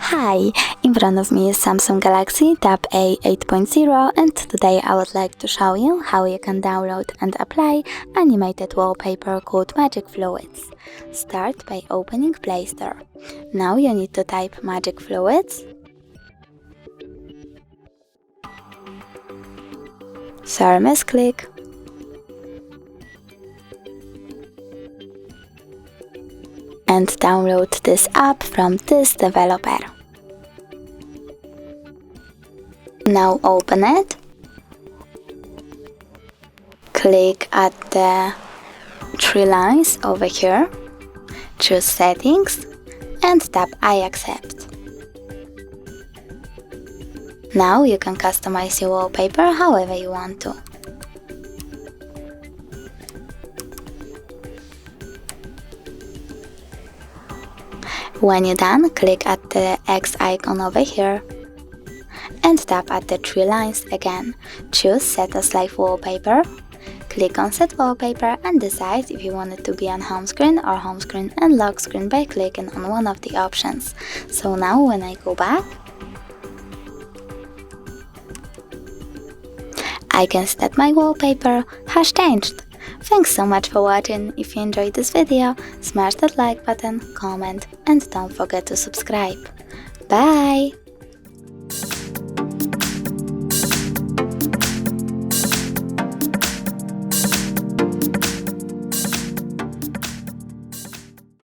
Hi, in front of me is Samsung Galaxy Tab A 8.0 and today I would like to show you how you can download and apply animated wallpaper called Magic Fluids. Start by opening Play Store. Now you need to type Magic Fluids, Thermos click, and download this app from this developer. Now open it, click at the three lines over here, choose Settings and tap I accept. Now you can customize your wallpaper however you want to. When you're done, click at the X icon over here and tap at the three lines again. Choose Set as Live Wallpaper, click on Set Wallpaper and decide if you want it to be on home screen or home screen and lock screen by clicking on one of the options. So now when I go back, I can see that my wallpaper has changed. Thanks so much for watching. If you enjoyed this video, smash that like button, comment and don't forget to subscribe. Bye!